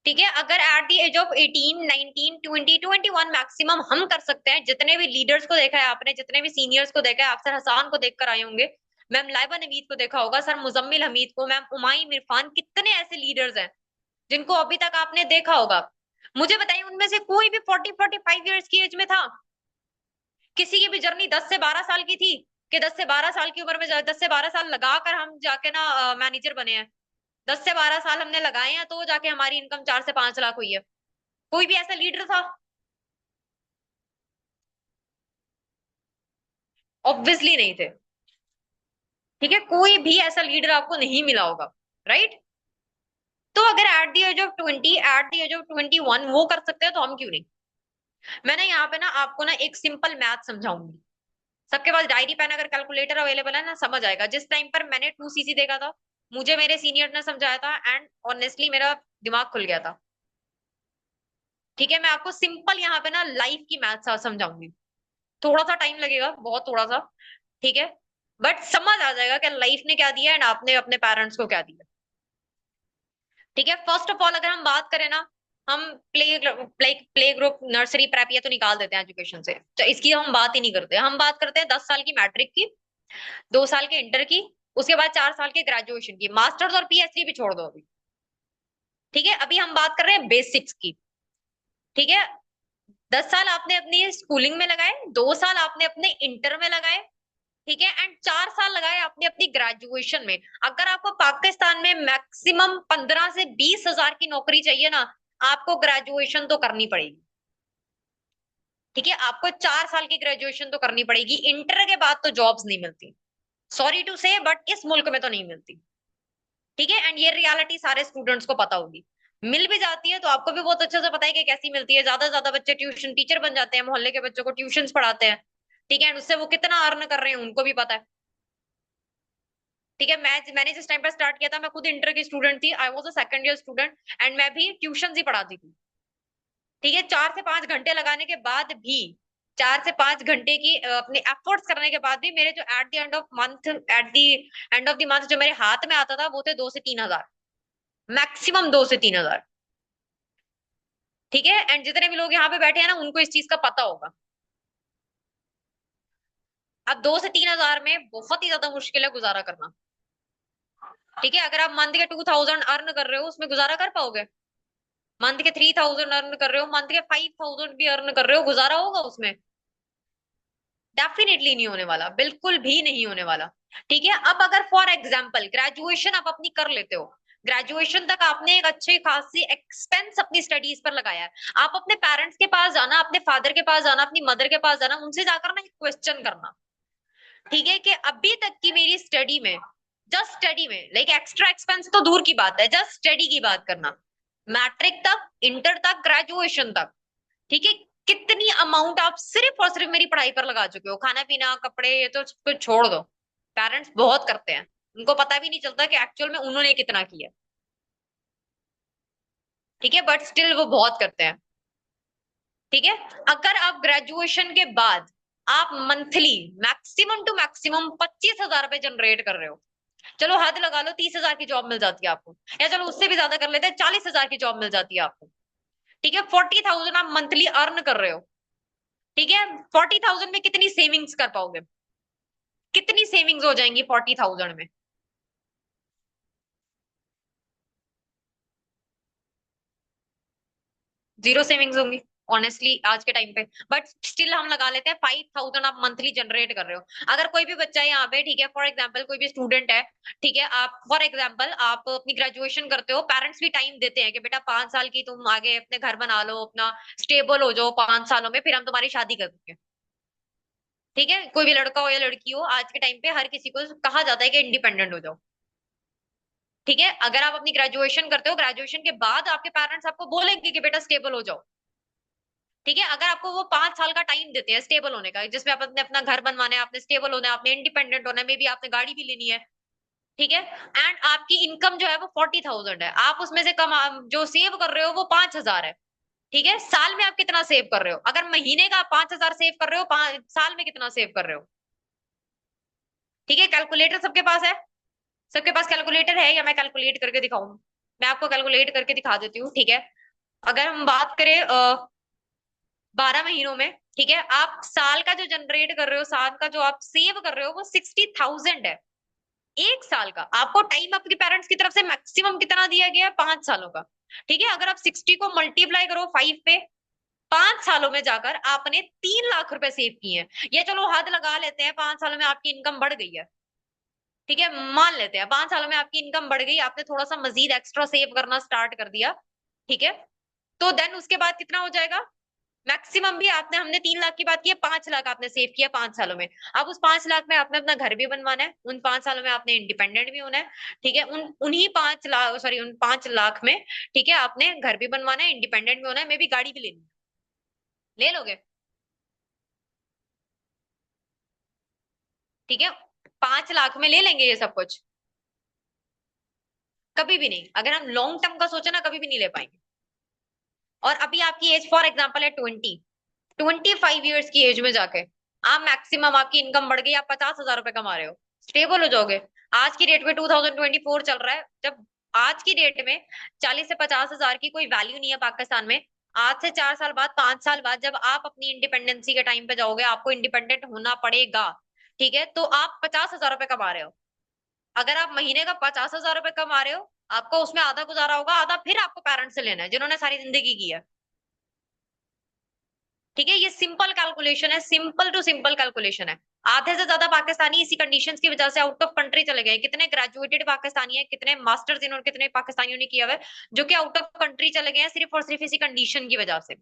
Speaker 1: ठीक है, अगर at the age of 18, 19, 20, 21 maximum हम कर सकते हैं, जितने भी लीडर्स को देखा है आपने, जितने भी सीनियर्स को देखा है, आप सर हसान को देखकर आए होंगे, मैम लाइबा नवीद को देखा होगा, सर मुजम्मिल हमीद को, मैम उमाई इरफान, कितने ऐसे लीडर्स हैं जिनको अभी तक आपने देखा होगा। मुझे बताइए उनमें से कोई भी 40, 45 ईयर्स की एज में था? किसी की भी जर्नी 10 से 12 साल की थी कि 10 से 12 साल की उम्र में 10 से 12 साल लगाकर हम जाके ना मैनेजर बने हैं? 10 से 12 साल हमने लगाए हैं तो जाके हमारी इनकम 4 से 5 लाख हुई है। कोई भी ऐसा लीडर था? ऑब्वियसली नहीं थे। ठीक है, कोई भी ऐसा लीडर आपको नहीं मिला होगा, राइट? तो अगर at the age of 20, at the age of 21 वो कर सकते हैं तो हम क्यों नहीं। मैंने यहाँ पे ना आपको ना एक सिंपल मैथ समझाऊंगी। सबके पास डायरी पेन अगर कैलकुलेटर अवेलेबल है ना, समझ आएगा। जिस टाइम पर मैंने 2cc देखा था, मुझे मेरे सीनियर ने समझाया था, एंड ऑनेस्टली मेरा दिमाग खुल गया था। ठीक है, मैं आपको सिंपल यहाँ पे ना लाइफ की मैथ समझाऊंगी। थोड़ा सा टाइम लगेगा, बहुत थोड़ा सा। ठीक है, बट समझ आ जाएगा कि लाइफ ने क्या दिया एंड आपने अपने पेरेंट्स को क्या दिया। ठीक है, फर्स्ट ऑफ ऑल अगर हम बात करें ना, हम प्ले ग्रुप नर्सरी प्रेप ये तो निकाल देते हैं एजुकेशन से, तो इसकी हम बात ही नहीं करते। हम बात करते हैं 10 साल की मैट्रिक की, 2 साल के इंटर की, उसके बाद 4 साल के ग्रेजुएशन की, मास्टर्स और पीएचडी भी छोड़ दो अभी। ठीक है, अभी हम बात कर रहे हैं बेसिक्स की। ठीक है, 10 साल आपने अपनी स्कूलिंग में लगाए, 2 साल आपने अपने इंटर में लगाए, ठीक है, एंड 4 साल लगाए आपने अपनी ग्रेजुएशन में। अगर आपको पाकिस्तान में मैक्सिमम 15 से 20 हजार की नौकरी चाहिए ना, आपको ग्रेजुएशन तो करनी पड़ेगी। ठीक है, आपको 4 साल की ग्रेजुएशन तो करनी पड़ेगी। इंटर के बाद तो जॉब्स नहीं मिलती, सॉरी टू से, बट इस मुल्क में तो नहीं मिलती। ठीक है, एंड ये रियलिटी सारे स्टूडेंट्स को पता होगी। मिल भी जाती है तो आपको भी बहुत अच्छे से पता है कि कैसी मिलती है। ज्यादा से ज्यादा बच्चे ट्यूशन टीचर बन जाते हैं, मोहल्ले के बच्चों को ट्यूशन पढ़ाते हैं। ठीक है, एंड उससे वो कितना अर्न कर रहे हैं उनको भी पता है। ठीक है, मैंने जिस टाइम पर स्टार्ट किया था, मैं खुद इंटर की स्टूडेंट थी, I was a second year student, and मैं भी ट्यूशन ही पढ़ाती थी। ठीक है, 4 से 5 घंटे लगाने के बाद भी, 4 से 5 घंटे की अपने एफर्ट्स करने के बाद भी, मेरे जो at the end of month, at the end of the month जो मेरे हाथ में आता था, वो थे 2 से 3 हजार, मैक्सिमम 2 से 3 हजार। ठीक है, एंड जितने भी लोग यहाँ पे बैठे हैं ना, उनको इस चीज का पता होगा। अब 2 से 3 हजार में बहुत ही ज्यादा मुश्किल है गुजारा करना। ठीक है, अगर आप मंथ के 2000 अर्न कर रहे हो, उसमें गुजारा कर पाओगे? मंथ के 3000 अर्न कर रहे हो, मंथ के 5000 भी अर्न कर रहे हो, गुजारा होगा उसमें? डेफिनेटली नहीं होने वाला, बिल्कुल भी नहीं होने वाला। ठीक है, अब अगर फॉर एग्जाम्पल ग्रेजुएशन आप अपनी कर लेते हो, ग्रेजुएशन तक आपने एक अच्छी खासी एक्सपेंस अपनी स्टडीज पर लगाया है, आप अपने पेरेंट्स के पास जाना, अपने फादर के पास जाना, अपनी मदर के पास जाना, उनसे जाकर ना क्वेश्चन करना। ठीक है, कि अभी तक की मेरी स्टडी में, जस्ट स्टडी में, लाइक एक्स्ट्रा एक्सपेंस तो दूर की बात है, जस्ट स्टडी की बात करना, मैट्रिक तक, इंटर तक, ग्रेजुएशन तक। ठीक है, कितनी अमाउंट आप सिर्फ और सिर्फ मेरी पढ़ाई पर लगा चुके हो? खाना पीना कपड़े ये तो सब कुछ छोड़ दो, पेरेंट्स बहुत करते हैं, उनको पता भी नहीं चलता कि एक्चुअल में उन्होंने कितना किया। ठीक है, बट स्टिल वो बहुत करते हैं। ठीक है, अगर आप ग्रेजुएशन के बाद आप मंथली मैक्सिमम टू मैक्सिमम 25 हजार रुपए जनरेट कर रहे हो, चलो हद लगा लो 30 हजार की जॉब मिल जाती है आपको, या चलो उससे भी ज्यादा कर लेते हैं, 40 हजार की जॉब मिल जाती है आपको। ठीक है, 40,000 आप मंथली अर्न कर रहे हो। ठीक है, 40,000 में कितनी सेविंग्स कर पाओगे? कितनी सेविंग्स हो जाएंगी 40,000 में? जीरो सेविंग्स होंगी ऑनेस्टली आज के टाइम पे। बट स्टिल हम लगा लेते हैं 5,000 आप मंथली जनरेट कर रहे हो। अगर कोई भी बच्चा है यहाँ पे, ठीक है, फॉर एग्जाम्पल कोई भी स्टूडेंट है, ठीक है, आप फॉर एग्जाम्पल आप अपनी ग्रेजुएशन करते हो, पेरेंट्स भी टाइम देते हैं कि बेटा 5 साल की तुम आगे अपने घर बना लो, अपना स्टेबल हो जाओ 5 सालों में, फिर हम तुम्हारी शादी कर देंगे। ठीक है, कोई भी लड़का हो या लड़की हो, आज के टाइम पे हर किसी को कहा जाता है कि इंडिपेंडेंट हो जाओ। ठीक है, अगर आप अपनी ग्रेजुएशन करते हो, ग्रेजुएशन के बाद आपके पेरेंट्स आपको बोलेंगे कि बेटा स्टेबल हो जाओ। ठीक है, अगर आपको वो 5 साल का टाइम देते हैं स्टेबल होने का, जिसमें आप अपने अपना घर बनवाना है, आपने स्टेबल होना है, आपने इंडिपेंडेंट होना है, मे बी आपने गाड़ी भी लेनी है। ठीक है, एंड आपकी इनकम जो है वो 40,000 है, आप उसमें से कम जो सेव कर रहे हो वो 5 हजार है। ठीक है, साल में आप कितना सेव कर रहे हो? अगर महीने का आप 5 हजार सेव कर रहे हो, साल में कितना सेव कर रहे हो? ठीक है, कैलकुलेटर सबके पास है? सबके पास कैलकुलेटर है, या मैं कैलकुलेट करके दिखाऊं? मैं आपको कैलकुलेट करके दिखा देती हूँ। ठीक है, अगर हम बात करें 12 महीनों में, ठीक है, आप साल का जो जनरेट कर रहे हो, साल का जो आप सेव कर रहे हो, वो 60,000 है। 1 साल का आपको टाइम अपने पेरेंट्स की तरफ से मैक्सिमम कितना दिया गया है? 5 सालों का। ठीक है, अगर आप 60 को मल्टीप्लाई करो 5 पे, 5 सालों में जाकर आपने 3 लाख रुपए सेव किए हैं। ये चलो हद लगा लेते हैं 5 सालों में आपकी इनकम बढ़ गई है। ठीक है, मान लेते हैं 5 सालों में आपकी इनकम बढ़ गई, आपने थोड़ा सा मजीद एक्स्ट्रा सेव करना स्टार्ट कर दिया। ठीक है, तो देन उसके बाद कितना हो जाएगा? मैक्सिमम भी आपने, हमने 3 लाख की बात की है, 5 लाख आपने सेव किया 5 सालों में। अब उस 5 लाख में आपने अपना घर भी बनवाना है, उन 5 सालों में आपने इंडिपेंडेंट भी होना है। ठीक है, उन उन्हीं 5 लाख, सॉरी उन 5 लाख में, ठीक है, आपने घर भी बनवाना है, इंडिपेंडेंट भी होना है, मे भी गाड़ी भी लेनी है। ले लोगे? ठीक है, 5 लाख में ले लेंगे ये सब कुछ? कभी भी नहीं। अगर हम लॉन्ग टर्म का सोचे ना, कभी भी नहीं ले पाएंगे। और अभी आपकी एज फॉर एग्जाम्पल है 25 ईयर्स की एज में जाके आप मैक्सिमम, आपकी इनकम बढ़ गई, आप 50,000 रुपए कमा रहे हो, स्टेबल हो जाओगे। आज की डेट में 2024 चल रहा है, जब आज की डेट में 40 से 50 हजार की कोई वैल्यू नहीं है पाकिस्तान में। आज से 4 साल बाद, 5 साल बाद, जब आप अपनी इंडिपेंडेंसी के टाइम पे जाओगे, आपको इंडिपेंडेंट होना पड़ेगा। ठीक है, तो आप 50,000 रुपए कमा रहे हो। अगर आप महीने का 50,000 रुपए कमा रहे हो, आपको उसमें आधा गुजारा होगा, आधा फिर आपको पेरेंट्स से लेना है जिन्होंने सारी जिंदगी की है। ठीक है, ये सिंपल कैलकुलेशन है, सिंपल टू सिंपल कैलकुलेशन है। आधे से ज्यादा पाकिस्तानी इसी कंडीशंस की वजह से आउट ऑफ कंट्री चले गए। कितने ग्रेजुएटेड पाकिस्तानी है, कितने मास्टर्स इन्होंने, कितने पाकिस्तानियों ने किया हुआ है जो कि आउट ऑफ कंट्री चले गए हैं, सिर्फ और सिर्फ इसी कंडीशन की वजह से।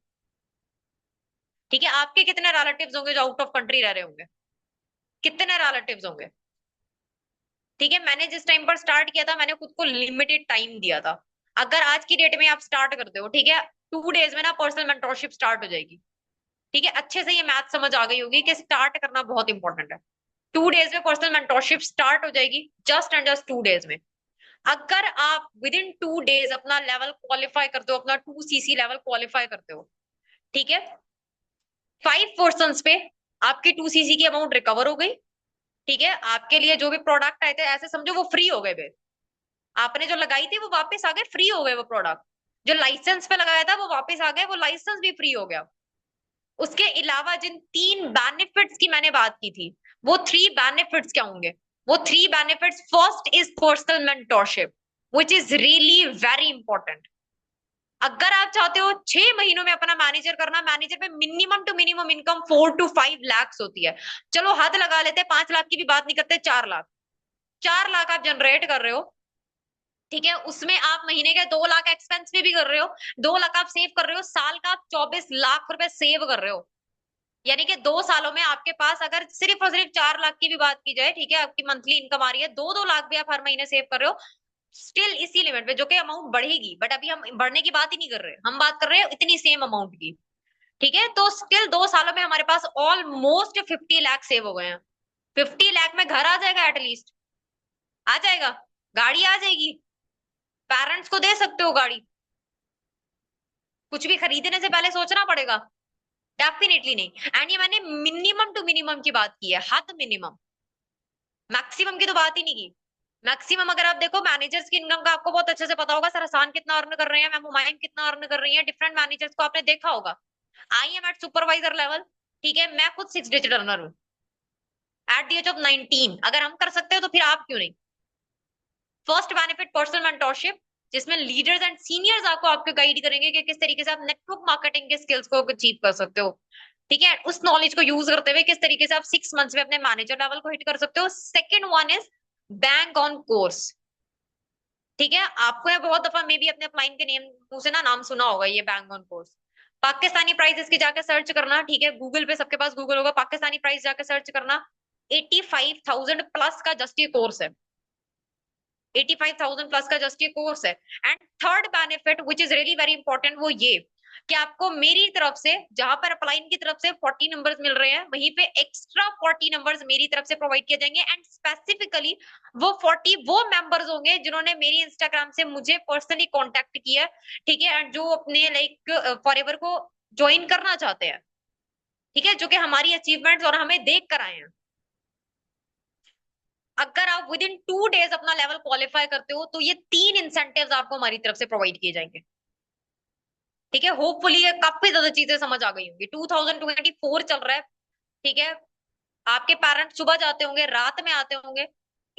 Speaker 1: ठीक है, आपके कितने रिलेटिव्स होंगे जो आउट ऑफ कंट्री रह रहे होंगे? कितने रिलेटिव्स होंगे? ठीक है, मैंने जिस टाइम पर स्टार्ट किया था, मैंने खुद को लिमिटेड टाइम दिया था। अगर आज की डेट में आप स्टार्ट करते हो, ठीक है, 2 डेज में ना पर्सनल मेंटोरशिप स्टार्ट हो जाएगी। ठीक है, अच्छे से ये मैथ समझ आ गई होगी कि स्टार्ट करना बहुत इंपॉर्टेंट है। 2 डेज में पर्सनल मेंटोरशिप स्टार्ट हो जाएगी, जस्ट एंड जस्ट 2 डेज में। अगर आप विद इन 2 डेज अपना लेवल क्वालिफाई करते हो, अपना 2 CC लेवल क्वालिफाई करते हो, ठीक है, 5 पर्सन पे आपकी 2 CC की अमाउंट रिकवर हो गई। ठीक है, आपके लिए जो भी प्रोडक्ट आए थे, ऐसे समझो वो फ्री हो गए वे। आपने जो लगाई थी वो वापस आ गए, फ्री हो गए वो प्रोडक्ट। जो लाइसेंस पे लगाया था वो वापस आ गए, वो लाइसेंस भी फ्री हो गया। उसके अलावा जिन 3 बेनिफिट्स की मैंने बात की थी, वो 3 बेनिफिट्स क्या होंगे? वो 3 benefits, first is personal mentorship, which is really very important. अगर आप चाहते हो 6 महीनों में अपना मैनेजर करना, मैनेजर पे minimum to minimum income 4 to 5 lakh होती है। चलो हद लगा लेते हैं, 5 लाख की भी बात नहीं करते, 4 लाख। 4 लाख आप जनरेट कर रहे हो। ठीक है, उसमें आप महीने के 2 लाख एक्सपेंस भी कर रहे हो, 2 लाख आप सेव कर रहे हो, साल का आप 24 लाख रुपए सेव कर रहे हो। यानी कि 2 सालों में आपके पास अगर सिर्फ और सिर्फ 4 लाख की भी बात की जाए, ठीक है, आपकी मंथली इनकम आ रही है, 2-2 लाख भी आप हर महीने सेव कर रहे हो, स्टिल इसी लिमिट पे, जो कि अमाउंट बढ़ेगी, बट अभी हम बढ़ने की बात ही नहीं कर रहे, हम बात कर रहे हैं इतनी सेम अमाउंट की। ठीक है, तो स्टिल 2 सालों में हमारे पास ऑलमोस्ट 50 लाख सेव हो गए हैं। 50 लाख में घर आ जाएगा, एटलीस्ट आ जाएगा, गाड़ी आ जाएगी, पेरेंट्स को दे सकते हो गाड़ी। कुछ भी खरीदने से पहले सोचना पड़ेगा? डेफिनेटली नहीं। एंड ये मैंने मिनिमम टू मिनिमम की बात की है, हद मिनिमम, मैक्सिमम की तो बात ही नहीं की। मैक्सिमम अगर आप देखो, मैनेजर्स की इनकम का आपको बहुत अच्छे से पता होगा, सर हसान कितना अर्न कर रहे हैं, मैम हुमायूं कितना अर्न कर रही है, डिफरेंट मैनेजर्स को आपने देखा होगा। I am at supervisor level. ठीक है, मैं खुद 6 डिजिट अर्नर हूँ एट द एज ऑफ 19। अगर हम कर सकते हो तो फिर आप क्यों नहीं? फर्स्ट बेनिफिट पर्सनल मेंटोरशिप, जिसमें लीडर्स एंड सीनियर्स आपको गाइड करेंगे कि किस तरीके से आप नेटवर्क मार्केटिंग के स्किल्स को अचीव कर सकते हो। ठीक है, उस नॉलेज को यूज करते हुए किस तरीके से आप 6 मंथ्स में अपने मैनेजर लेवल को हिट कर सकते हो। Second one is bank on course. ठीक है, आपको ये बहुत दफा मे भी अपने अपलाइन के नेम मुंह से ना नाम सुना होगा, ये bank on course. Pakistani price इसकी जाके सर्च करना, ठीक है, गूगल पे सबके पास गूगल होगा, पाकिस्तानी प्राइस जाके सर्च करना। 85,000 प्लस का जस्ट ये कोर्स है। 85,000 प्लस का जस्ट ये कोर्स है। And third benefit which is really very important, वो ये कि आपको मेरी तरफ से, जहां पर अपलाइन की तरफ से 40 नंबर्स मिल रहे हैं, वहीं पे एक्स्ट्रा 40 नंबर्स मेरी तरफ से प्रोवाइड किए जाएंगे। एंड स्पेसिफिकली वो 40 वो मेंबर्स होंगे जिन्होंने मेरी इंस्टाग्राम से मुझे पर्सनली कांटेक्ट किया। ठीक है, एंड जो अपने लाइक फॉरएवर को ज्वाइन करना चाहते हैं। ठीक है, जो कि हमारी अचीवमेंट्स और हमें देख कर आए हैं। अगर आप विद इन 2 डेज अपना लेवल क्वालिफाई करते हो, तो ये 3 इंसेंटिव्स आपको हमारी तरफ से प्रोवाइड किए जाएंगे। ठीक है, होपफुली ये काफी ज्यादा चीजें समझ आ गई होंगी। 2024 चल रहा है। ठीक है, आपके पेरेंट्स सुबह जाते होंगे, रात में आते होंगे,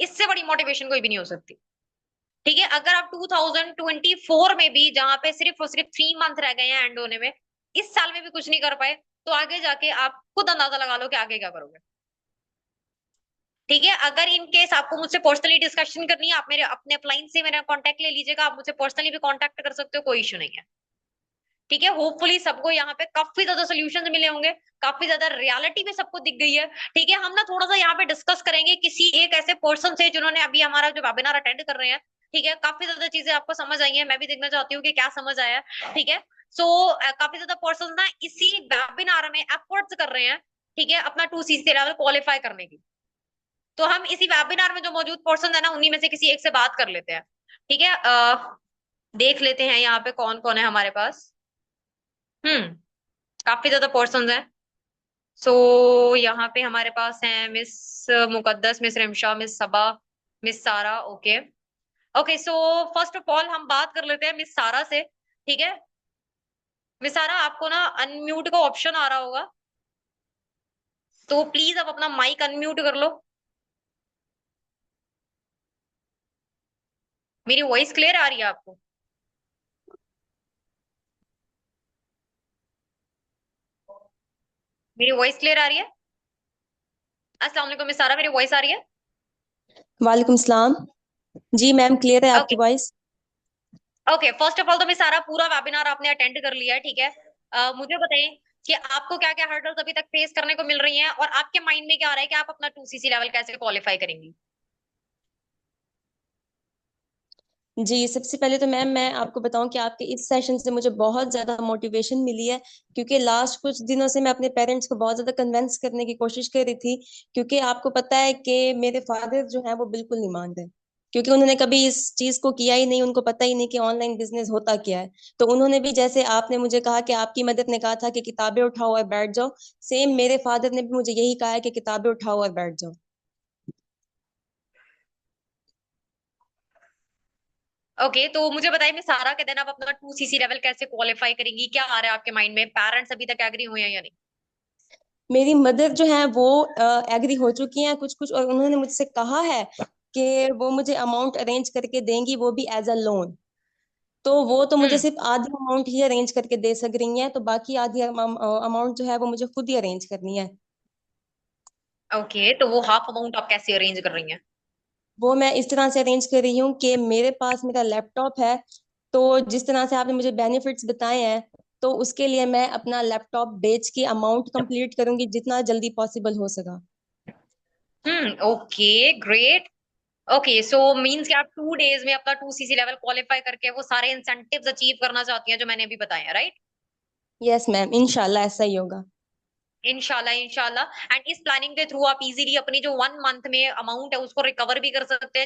Speaker 1: इससे बड़ी मोटिवेशन कोई भी नहीं हो सकती। ठीक है, अगर आप 2024 में भी, जहां पे सिर्फ और सिर्फ 3 मंथ रह गए हैं एंड होने में, इस साल में भी कुछ नहीं कर पाए, तो आगे जाके आप खुद अंदाजा लगा लो कि आगे क्या करोगे। ठीक है, अगर इन केस आपको मुझसे पर्सनली डिस्कशन करनी है, आप मेरे अपने अपलाइन से मेरा कांटेक्ट ले लीजिएगा, आप मुझसे पर्सनली भी कांटेक्ट कर सकते हो, कोई इशू नहीं है। ठीक है। होपफुली सबको यहाँ पे काफी ज्यादा सोल्यूशंस मिले होंगे, काफी ज्यादा रियलिटी भी सबको दिख गई है। ठीक है, हम ना थोड़ा सा यहाँ पे डिस्कस करेंगे किसी एक ऐसे पर्सन से जिन्होंने अभी हमारा जो वेबिनार अटेंड कर रहे हैं। ठीक है, काफी ज्यादा चीजें आपको समझ आई हैं, मैं भी देखना चाहती हूँ कि क्या समझ आया है। ठीक है, सो काफी ज्यादा पर्सन ना इसी वेबिनार में एफर्ट्स कर रहे हैं, ठीक है, अपना 2 CC लेवल क्वालिफाई करने की। तो हम इसी वेबिनार में जो मौजूद पर्सन है ना, उन्हीं में से किसी एक से बात कर लेते हैं। ठीक है, देख लेते हैं यहाँ पे कौन कौन है हमारे पास। काफी ज्यादा पर्सन हैं। सो यहाँ पे हमारे पास हैं मिस मुकद्दस, मिस रिमशा, मिस सबा, मिस सारा। Okay okay, so first of all हम बात कर लेते हैं मिस सारा से। ठीक है, मिस सारा आपको ना अनम्यूट का ऑप्शन आ रहा होगा, तो प्लीज आप अपना माइक अनम्यूट कर लो। मेरी वॉइस क्लियर आ रही है आपको? मेरी वॉइस क्लियर आ रही है? अस्सलाम वालेकुम मिस सारा, मेरी वॉइस आ रही है?
Speaker 2: वालेकुम सलाम। जी मैम, क्लियर है
Speaker 1: ओके
Speaker 2: आपकी voice.
Speaker 1: Okay, first of all तो मिस सारा पूरा वेबिनार आपने अटेंड कर लिया है। ठीक है, मुझे बताएं कि आपको क्या क्या हर्डल्स अभी तक फेस करने को मिल रही हैं, और आपके माइंड में क्या आ रहा है कि आप अपना 2 CC लेवल कैसे क्वालिफाई करेंगी?
Speaker 2: जी, सबसे पहले तो मैम मैं आपको बताऊं कि आपके इस सेशन से मुझे बहुत ज्यादा मोटिवेशन मिली है, क्योंकि लास्ट कुछ दिनों से मैं अपने पेरेंट्स को बहुत ज्यादा कन्विंस करने की कोशिश कर रही थी। क्योंकि आपको पता है कि मेरे फादर जो है वो बिल्कुल नहीं मान रहे, क्योंकि उन्होंने कभी इस चीज को किया ही नहीं, उनको पता ही नहीं कि ऑनलाइन बिजनेस होता क्या है। तो उन्होंने भी, जैसे आपने मुझे कहा कि आपकी मदद ने कहा था कि किताबें उठाओ और बैठ जाओ, सेम मेरे फादर ने भी मुझे यही कहा है कि किताबें उठाओ और बैठ जाओ।
Speaker 1: ओके, तो मुझे बताइए मिस सारा के दिन आप अपना 2 CC लेवल कैसे क्वालिफाई करेंगी? क्या आ रहा है आपके माइंड में? पेरेंट्स अभी तक एग्री हुए हैं या नहीं?
Speaker 2: मेरी मदर जो है वो एग्री हो चुकी हैं कुछ कुछ, और उन्होंने मुझसे कहा है कि वो मुझे अमाउंट अरेंज करके देंगी, वो भी एज अ लोन। तो वो तो मुझे
Speaker 1: हम्म।
Speaker 2: सिर्फ आधी अमाउंट ही अरेंज करके दे सक रही हैं, तो बाकी आधी अमाउंट जो है वो मुझे खुद ही अरेंज करनी है।
Speaker 1: ओके, तो वो हाफ अमाउंट आप कैसे अरेंज कर रही हैं?
Speaker 2: वो मैं इस तरह से अरेंज कर रही हूँ कि मेरे पास मेरा लैपटॉप है, तो जिस तरह से आपने मुझे बेनिफिट्स बताए हैं, तो उसके लिए मैं अपना लैपटॉप बेच के अमाउंट कंप्लीट करूंगी जितना जल्दी पॉसिबल हो सका।
Speaker 1: Okay great. Okay, so means कि आप 2 डेज में अपना 2 CC लेवल क्वालिफाई करके वो सारे इंसेंटिव्स अचीव करना चाहती हैं जो मैंने अभी बताए हैं, राइट?
Speaker 2: यस मैम, इंशाल्लाह ऐसा ही होगा।
Speaker 1: इंशाल्लाह इंशाल्लाह। एंड इस प्लानिंग के थ्रू आप इजीली अपनी जो 1 मंथ में अमाउंट है उसको रिकवर भी कर सकते हैं,